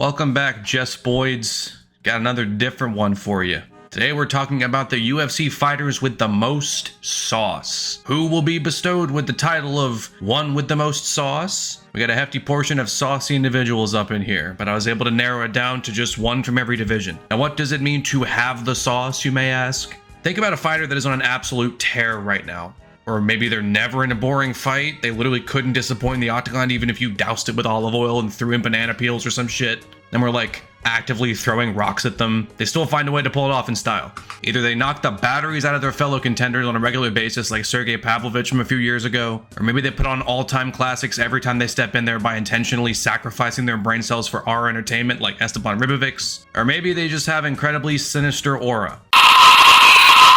Welcome back, Jess Boyds. Got another different one for you. Today we're talking about the UFC fighters with the most sauce. Who will be bestowed with the title of one with the most sauce? We got a hefty portion of saucy individuals up in here, but I was able to narrow it down to just one from every division. Now what does it mean to have the sauce, you may ask? Think about a fighter that is on an absolute tear right now. Or maybe they're never in a boring fight. They literally couldn't disappoint in the octagon even if you doused it with olive oil and threw in banana peels or some shit. And we're like actively throwing rocks at them. They still find a way to pull it off in style. Either they knock the batteries out of their fellow contenders on a regular basis like Sergey Pavlovich from a few years ago. Or maybe they put on all-time classics every time they step in there by intentionally sacrificing their brain cells for our entertainment like Esteban Ribovics. Or maybe they just have incredibly sinister aura.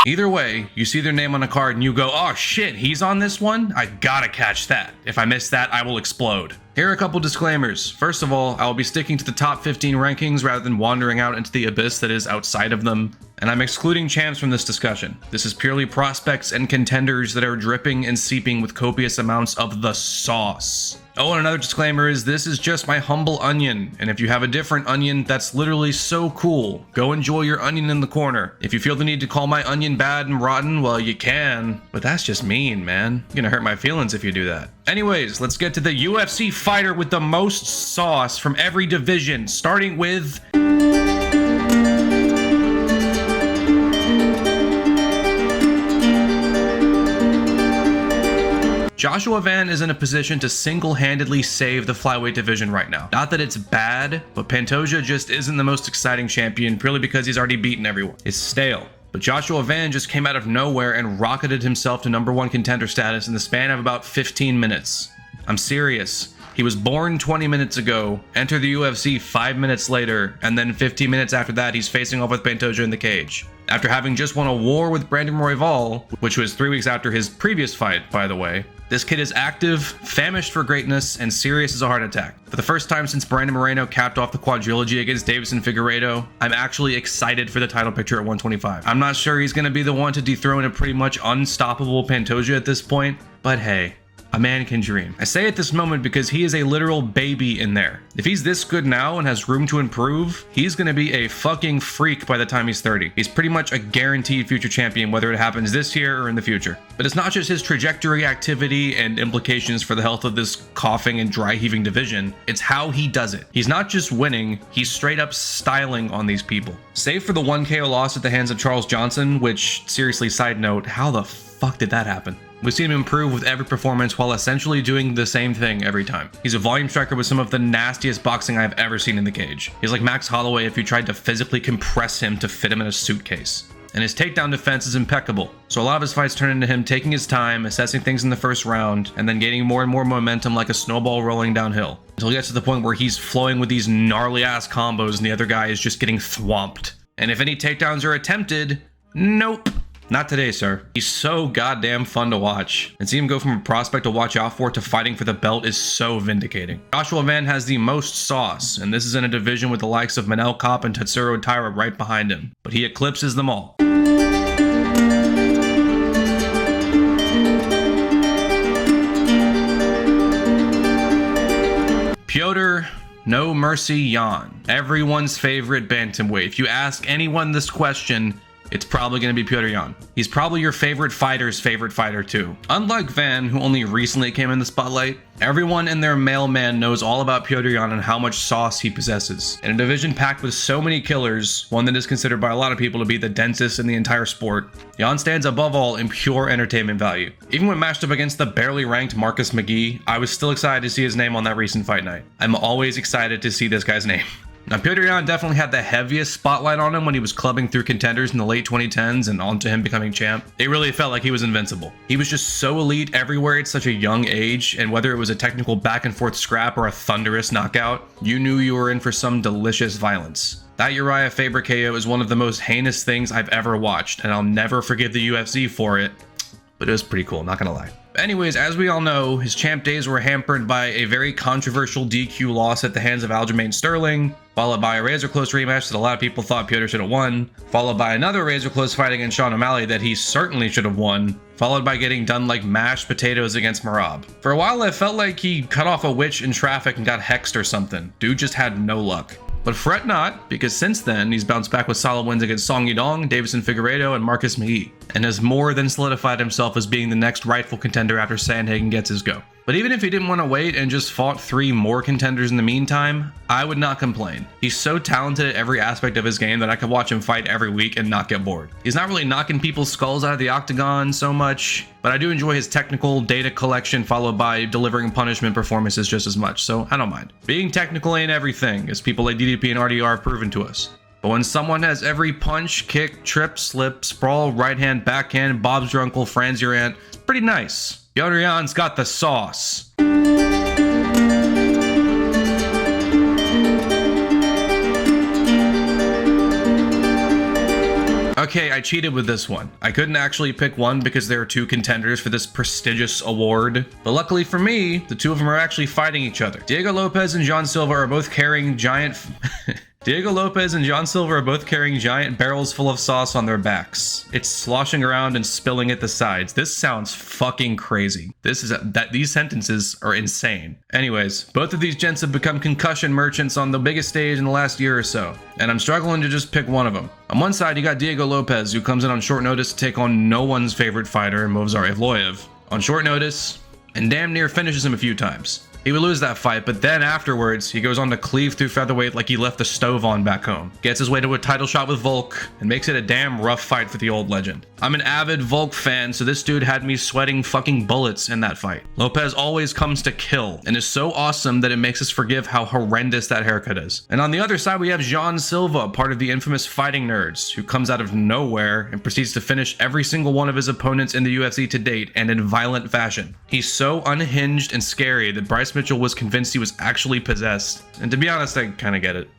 Either way, you see their name on a card and you go, oh shit, he's on this one? I gotta catch that. If I miss that, I will explode. Here are a couple disclaimers. First of all, I will be sticking to the top 15 rankings rather than wandering out into the abyss that is outside of them. And I'm excluding champs from this discussion. This is purely prospects and contenders that are dripping and seeping with copious amounts of the sauce. Oh, and another disclaimer is this is just my humble onion. And if you have a different onion that's literally so cool, go enjoy your onion in the corner. If you feel the need to call my onion bad and rotten, well, you can. But that's just mean, man. You're gonna hurt my feelings if you do that. Anyways, let's get to the UFC fighter with the most sauce from every division, starting with... Joshua Van is in a position to single-handedly save the flyweight division right now. Not that it's bad, but Pantoja just isn't the most exciting champion purely because he's already beaten everyone. It's stale. But Joshua Van just came out of nowhere and rocketed himself to #1 contender status in the span of about 15 minutes. I'm serious. He was born 20 minutes ago, entered the UFC 5 minutes later, and then 15 minutes after that he's facing off with Pantoja in the cage. After having just won a war with Brandon Royval, which was 3 weeks after his previous fight, by the way, this kid is active, famished for greatness, and serious as a heart attack. For the first time since Brandon Moreno capped off the quadrilogy against Davison Figueiredo, I'm actually excited for the title picture at 125. I'm not sure he's going to be the one to dethrone a pretty much unstoppable Pantoja at this point, but hey. A man can dream. I say at this moment because he is a literal baby in there. If he's this good now and has room to improve, he's gonna be a fucking freak by the time he's 30. He's pretty much a guaranteed future champion, whether it happens this year or in the future. But it's not just his trajectory, activity, and implications for the health of this coughing and dry heaving division, it's how he does it. He's not just winning, he's straight up styling on these people. Save for the 1 KO loss at the hands of Charles Johnson, which, seriously, side note, how the fuck did that happen? We've seen him improve with every performance while essentially doing the same thing every time. He's a volume striker with some of the nastiest boxing I've ever seen in the cage. He's like Max Holloway if you tried to physically compress him to fit him in a suitcase. And his takedown defense is impeccable. So a lot of his fights turn into him taking his time, assessing things in the first round, and then gaining more and more momentum like a snowball rolling downhill. Until he gets to the point where he's flowing with these gnarly ass combos and the other guy is just getting thwomped. And if any takedowns are attempted, nope. Not today, sir. He's so goddamn fun to watch. And seeing him go from a prospect to watch out for to fighting for the belt is so vindicating. Joshua Van has the most sauce, and this is in a division with the likes of Manel Kape and Tatsuro Taira right behind him. But he eclipses them all. Piotr No Mercy Jan. Everyone's favorite bantamweight. If you ask anyone this question, it's probably going to be Piotr Jan. He's probably your favorite fighter's favorite fighter too. Unlike Van, who only recently came in the spotlight, everyone and their mailman knows all about Piotr Jan and how much sauce he possesses. In a division packed with so many killers, one that is considered by a lot of people to be the densest in the entire sport, Jan stands above all in pure entertainment value. Even when matched up against the barely ranked Marcus McGee, I was still excited to see his name on that recent fight night. I'm always excited to see this guy's name. Now, Piotr Jan definitely had the heaviest spotlight on him when he was clubbing through contenders in the late 2010s and on to him becoming champ. It really felt like he was invincible. He was just so elite everywhere at such a young age, and whether it was a technical back and forth scrap or a thunderous knockout, you knew you were in for some delicious violence. That Uriah Faber KO is one of the most heinous things I've ever watched, and I'll never forgive the UFC for it, but it was pretty cool, not gonna lie. Anyways, as we all know, his champ days were hampered by a very controversial DQ loss at the hands of Aljamain Sterling, followed by a razor-close rematch that a lot of people thought Piotr should have won, followed by another razor-close fight against Sean O'Malley that he certainly should have won, followed by getting done like mashed potatoes against Merab. For a while, it felt like he cut off a witch in traffic and got hexed or something. Dude just had no luck. But fret not, because since then, he's bounced back with solid wins against Song Yudong, Davison Figueiredo, and Marcus McGee, and has more than solidified himself as being the next rightful contender after Sandhagen gets his go. But even if he didn't want to wait and just fought 3 more contenders in the meantime, I would not complain. He's so talented at every aspect of his game that I could watch him fight every week and not get bored. He's not really knocking people's skulls out of the octagon so much, but I do enjoy his technical data collection followed by delivering punishment performances just as much, so I don't mind. Being technical ain't everything, as people like DDP and RDR have proven to us. But when someone has every punch, kick, trip, slip, sprawl, right hand, backhand, Bob's your uncle, Fran's your aunt, it's pretty nice. Yodrian's got the sauce. Okay, I cheated with this one. I couldn't actually pick one because there are 2 contenders for this prestigious award. But luckily for me, the 2 of them are actually fighting each other. Diego Lopez and John Silva are both carrying giant... Diego Lopez and John Silva are both carrying giant barrels full of sauce on their backs. It's sloshing around and spilling at the sides. This sounds fucking crazy. These sentences are insane. Anyways, both of these gents have become concussion merchants on the biggest stage in the last year or so, and I'm struggling to just pick one of them. On one side, you got Diego Lopez, who comes in on short notice to take on no one's favorite fighter, Movsar Evloev, on short notice, and damn near finishes him a few times. He would lose that fight, but then afterwards, he goes on to cleave through featherweight like he left the stove on back home. Gets his way to a title shot with Volk, and makes it a damn rough fight for the old legend. I'm an avid Volk fan, so this dude had me sweating fucking bullets in that fight. Lopez always comes to kill, and is so awesome that it makes us forgive how horrendous that haircut is. And on the other side, we have John Silva, part of the infamous Fighting Nerds, who comes out of nowhere and proceeds to finish every single one of his opponents in the UFC to date, and in violent fashion. He's so unhinged and scary that Bryce Mitchell was convinced he was actually possessed. And to be honest, I kind of get it.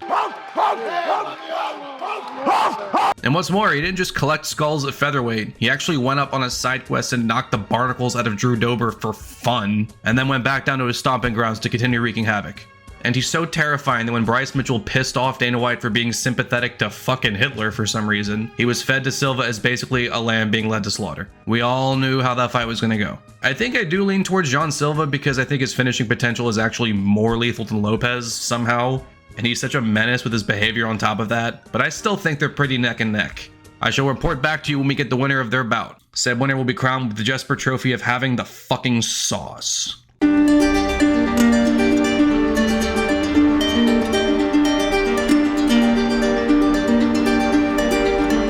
And what's more, he didn't just collect skulls at featherweight, he actually went up on a side quest and knocked the barnacles out of Drew Dober for fun, and then went back down to his stomping grounds to continue wreaking havoc. And he's so terrifying that when Bryce Mitchell pissed off Dana White for being sympathetic to fucking Hitler for some reason, he was fed to Silva as basically a lamb being led to slaughter. We all knew how that fight was going to go. I think I do lean towards John Silva because I think his finishing potential is actually more lethal than Lopez somehow, and he's such a menace with his behavior on top of that, but I still think they're pretty neck and neck. I shall report back to you when we get the winner of their bout. Said winner will be crowned with the Jesper Trophy of having the fucking sauce.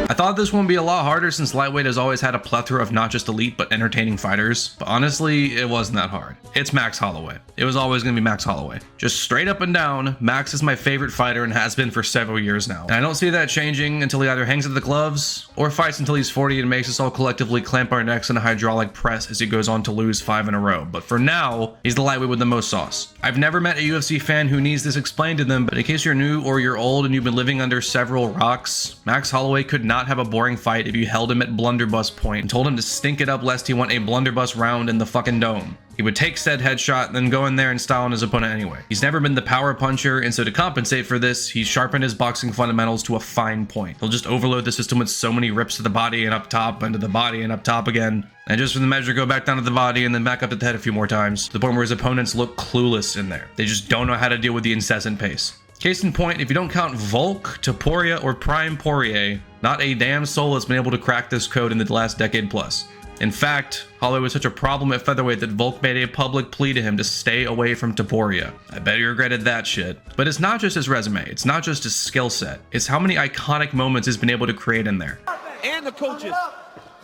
I thought this one would be a lot harder since lightweight has always had a plethora of not just elite but entertaining fighters, but honestly, it wasn't that hard. It's Max Holloway. It was always going to be Max Holloway. Just straight up and down, Max is my favorite fighter and has been for several years now. And I don't see that changing until he either hangs up the gloves or fights until he's 40 and makes us all collectively clamp our necks in a hydraulic press as he goes on to lose 5 in a row. But for now, he's the lightweight with the most sauce. I've never met a UFC fan who needs this explained to them, but in case you're new or you're old and you've been living under several rocks, Max Holloway could not have a boring fight if you held him at blunderbuss point and told him to stink it up lest he want a blunderbuss round in the fucking dome. He would take said headshot and then go in there and style on his opponent anyway. He's never been the power puncher, and so to compensate for this, he's sharpened his boxing fundamentals to a fine point. He'll just overload the system with so many rips to the body and up top and to the body and up top again, and just for the measure go back down to the body and then back up to the head a few more times, to the point where his opponents look clueless in there. They just don't know how to deal with the incessant pace. Case in point, if you don't count Volk, Topuria, or Prime Poirier, not a damn soul has been able to crack this code in the last decade plus. In fact, Holloway was such a problem at featherweight that Volk made a public plea to him to stay away from Topuria. I bet he regretted that shit. But it's not just his resume, it's not just his skill set, it's how many iconic moments he's been able to create in there. And the coaches.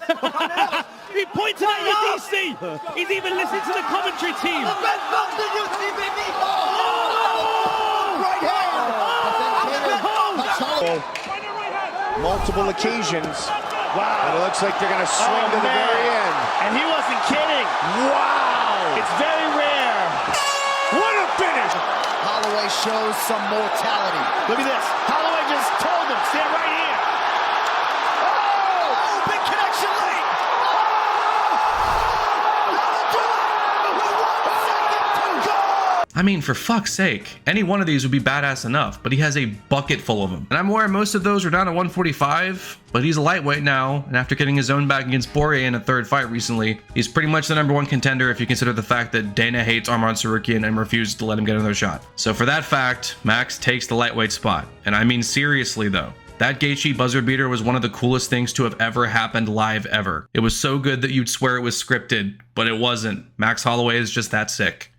He pointed at your DC. He's even listening to the commentary team. Multiple occasions. Wow. And it looks like they're going to swing to the very end. And he wasn't kidding. Wow. It's very rare. What a finish. Holloway shows some mortality. Look at this. Holloway just told him, stand right here. Oh, big connection late. I mean, for fuck's sake, any one of these would be badass enough, but he has a bucket full of them. And I'm aware most of those are down to 145, but he's a lightweight now, and after getting his own back against Poirier in a third fight recently, he's pretty much the #1 contender if you consider the fact that Dana hates Arman Tsarukyan and refuses to let him get another shot. So for that fact, Max takes the lightweight spot. And I mean seriously though. That Gaethje buzzer beater was one of the coolest things to have ever happened live ever. It was so good that you'd swear it was scripted, but it wasn't. Max Holloway is just that sick.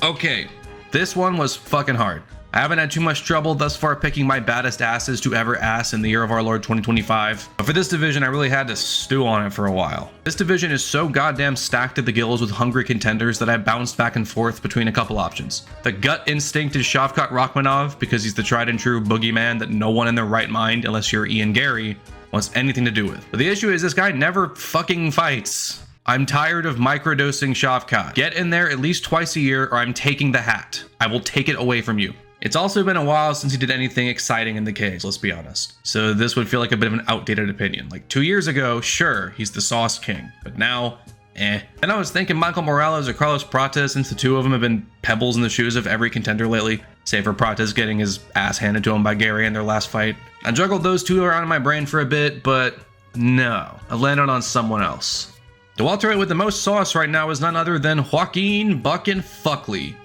Okay, this one was fucking hard. I haven't had too much trouble thus far picking my baddest asses to ever ass in the year of our Lord 2025. But for this division, I really had to stew on it for a while. This division is so goddamn stacked to the gills with hungry contenders that I bounced back and forth between a couple options. The gut instinct is Shavkat Rakhmonov because he's the tried and true boogeyman that no one in their right mind, unless you're Ian Gary, wants anything to do with. But the issue is this guy never fucking fights. I'm tired of microdosing Shavkat. Get in there at least twice a year or I'm taking the hat. I will take it away from you. It's also been a while since he did anything exciting in the cage, let's be honest. So this would feel like a bit of an outdated opinion. Like 2 years ago, sure, he's the Sauce King, but now, eh. And I was thinking Michael Morales or Carlos Prates, since the two of them have been pebbles in the shoes of every contender lately, save for Prates getting his ass handed to him by Gary in their last fight. I juggled those two around in my brain for a bit, but no, I landed on someone else. The welterweight with the most sauce right now is none other than Joaquin Buckin Fuckley.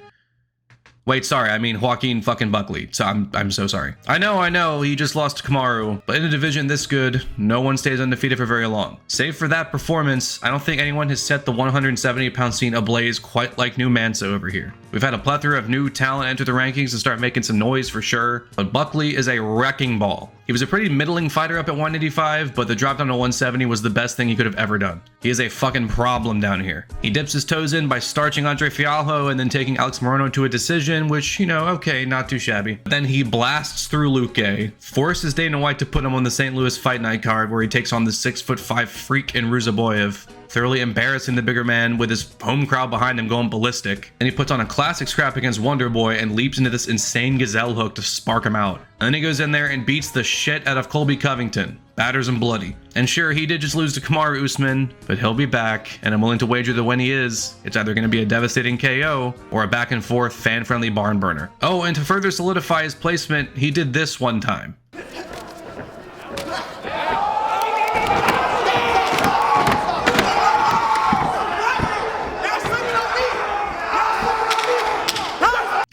Wait, sorry, I mean Joaquin fucking Buckley. So I'm so sorry. I know, he just lost to Kamaru, but in a division this good, no one stays undefeated for very long. Save for that performance, I don't think anyone has set the 170-pound scene ablaze quite like new Manso over here. We've had a plethora of new talent enter the rankings and start making some noise for sure, but Buckley is a wrecking ball. He was a pretty middling fighter up at 185, but the drop down to 170 was the best thing he could have ever done. He is a fucking problem down here. He dips his toes in by starching Andre Fialho and then taking Alex Morono to a decision, which, you know, okay, not too shabby. But then he blasts through Luque, forces Dana White to put him on the St. Louis Fight Night card where he takes on the 6'5" freak in Ruzaboyev, thoroughly embarrassing the bigger man with his home crowd behind him going ballistic. And he puts on a classic scrap against Wonder Boy and leaps into this insane gazelle hook to spark him out. And then he goes in there and beats the shit out of Colby Covington, batters him bloody. And sure, he did just lose to Kamaru Usman, but he'll be back, and I'm willing to wager that when he is, it's either going to be a devastating KO or a back and forth fan-friendly barn burner. Oh, and to further solidify his placement, he did this one time.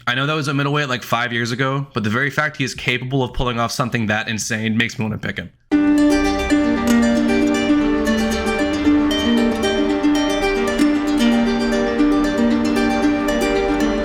I know that was a middleweight like 5 years ago, but the very fact he is capable of pulling off something that insane makes me want to pick him.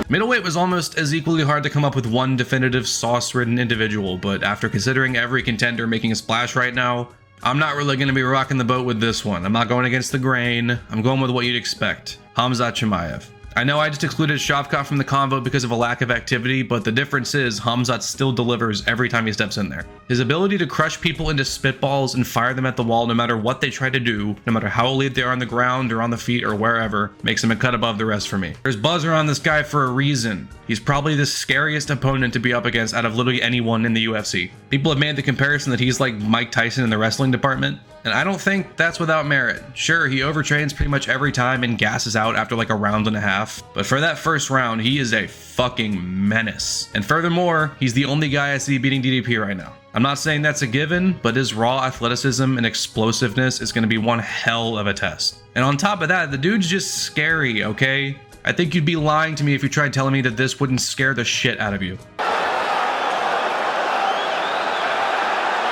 Middleweight was almost as equally hard to come up with one definitive sauce-ridden individual, but after considering every contender making a splash right now, I'm not really going to be rocking the boat with this one. I'm not going against the grain. I'm going with what you'd expect. Khamzat Chimaev. I know I just excluded Shavkat from the convo because of a lack of activity, but the difference is Khamzat still delivers every time he steps in there. His ability to crush people into spitballs and fire them at the wall no matter what they try to do, no matter how elite they are on the ground or on the feet or wherever, makes him a cut above the rest for me. There's buzz around this guy for a reason. He's probably the scariest opponent to be up against out of literally anyone in the UFC. People have made the comparison that he's like Mike Tyson in the wrestling department, and I don't think that's without merit. Sure, he overtrains pretty much every time and gasses out after like a round and a half, but for that first round, he is a fucking menace. And furthermore, he's the only guy I see beating DDP right now. I'm not saying that's a given, but his raw athleticism and explosiveness is going to be one hell of a test. And on top of that, the dude's just scary, okay? I think you'd be lying to me if you tried telling me that this wouldn't scare the shit out of you.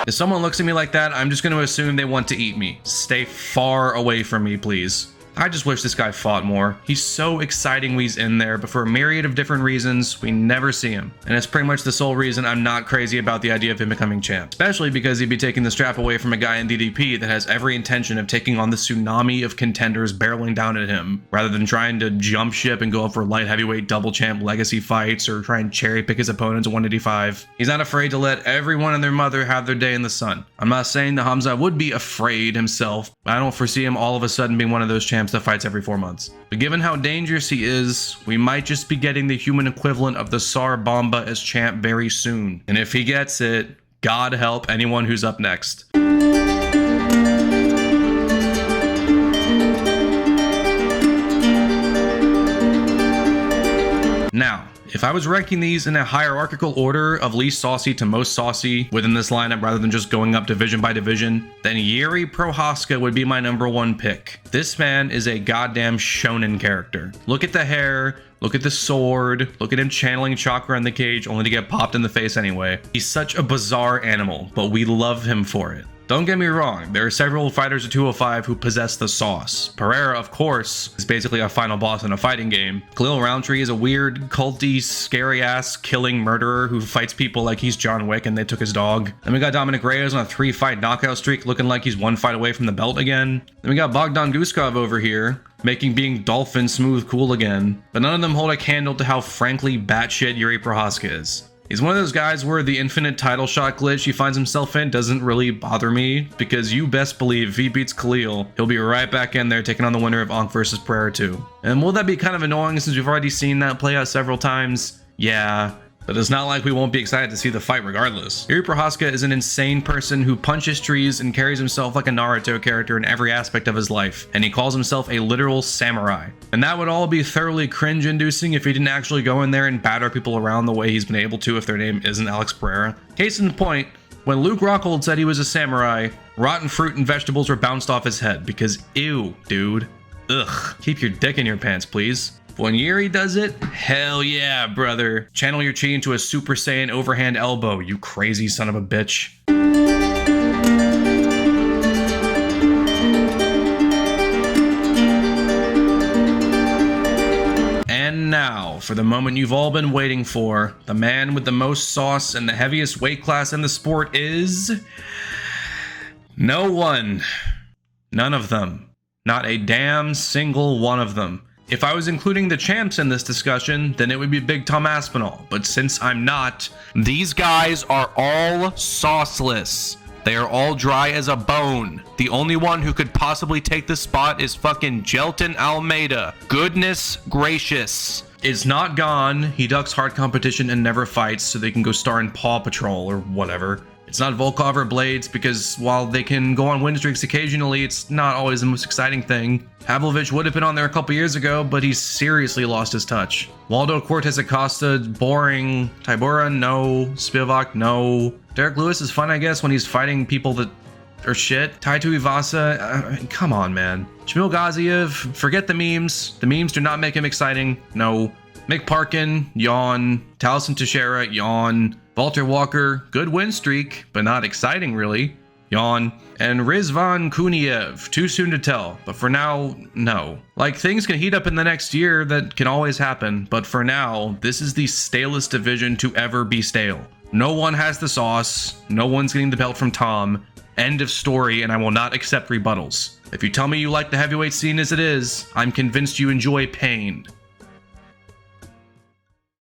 If someone looks at me like that, I'm just going to assume they want to eat me. Stay far away from me, please. I just wish this guy fought more. He's so exciting when he's in there, but for a myriad of different reasons, we never see him. And it's pretty much the sole reason I'm not crazy about the idea of him becoming champ. Especially because he'd be taking the strap away from a guy in DDP that has every intention of taking on the tsunami of contenders barreling down at him, rather than trying to jump ship and go up for light heavyweight double champ legacy fights or try and cherry pick his opponents at 185. He's not afraid to let everyone and their mother have their day in the sun. I'm not saying that Khamzat would be afraid himself, but I don't foresee him all of a sudden being one of those champs that fights every 4 months. But given how dangerous he is, we might just be getting the human equivalent of the Tsar Bomba as champ very soon. And if he gets it, God help anyone who's up next. If I was ranking these in a hierarchical order of least saucy to most saucy within this lineup rather than just going up division by division, then Yuri Prohaska would be my #1 pick. This man is a goddamn shonen character. Look at the hair, look at the sword, look at him channeling chakra in the cage only to get popped in the face anyway. He's such a bizarre animal, but we love him for it. Don't get me wrong, there are several fighters at 205 who possess the sauce. Pereira, of course, is basically a final boss in a fighting game. Khalil Roundtree is a weird, culty, scary-ass killing murderer who fights people like he's John Wick and they took his dog. Then we got Dominic Reyes on a 3-fight knockout streak looking like he's 1 fight away from the belt again. Then we got Bogdan Guskov over here, making being dolphin smooth cool again. But none of them hold a candle to how frankly batshit Yuri Prohaska is. He's one of those guys where the infinite title shot glitch he finds himself in doesn't really bother me, because you best believe if he beats Khalil, he'll be right back in there taking on the winner of Ankh vs. Pereira 2. And will that be kind of annoying since we've already seen that play out several times? Yeah. But it's not like we won't be excited to see the fight regardless. Yuri Prohaska is an insane person who punches trees and carries himself like a Naruto character in every aspect of his life, and he calls himself a literal samurai. And that would all be thoroughly cringe-inducing if he didn't actually go in there and batter people around the way he's been able to if their name isn't Alex Pereira. Case in point, when Luke Rockhold said he was a samurai, rotten fruit and vegetables were bounced off his head because ew, dude. Ugh. Keep your dick in your pants, please. When Yuri does it, hell yeah, brother. Channel your chi into a Super Saiyan overhand elbow, you crazy son of a bitch. And now, for the moment you've all been waiting for, the man with the most sauce and the heaviest weight class in the sport is... no one. None of them. Not a damn single one of them. If I was including the champs in this discussion, then it would be Big Tom Aspinall. But since I'm not, these guys are all sauceless. They are all dry as a bone. The only one who could possibly take the spot is fucking Jelton Almeida. Goodness gracious. Is not gone. He ducks hard competition and never fights so they can go star in Paw Patrol or whatever. It's not Volkov or Blades because while they can go on win streaks occasionally, it's not always the most exciting thing. Pavlovich would have been on there a couple years ago, but he's seriously lost his touch. Waldo Cortez Acosta, boring. Tybura, no. Spivak, no. Derek Lewis is fun, I guess, when he's fighting people that are shit. Taito Ivasa, come on, man. Jamil Gaziev, forget the memes. The memes do not make him exciting, no. Mick Parkin, yawn. Taliesin Teixeira, yawn. Walter Walker, good win streak, but not exciting really. Yawn. And Rizvan Kuniev, too soon to tell, but for now, no. Like, things can heat up in the next year, that can always happen, but for now, this is the stalest division to ever be stale. No one has the sauce, no one's getting the belt from Tom, end of story, and I will not accept rebuttals. If you tell me you like the heavyweight scene as it is, I'm convinced you enjoy pain.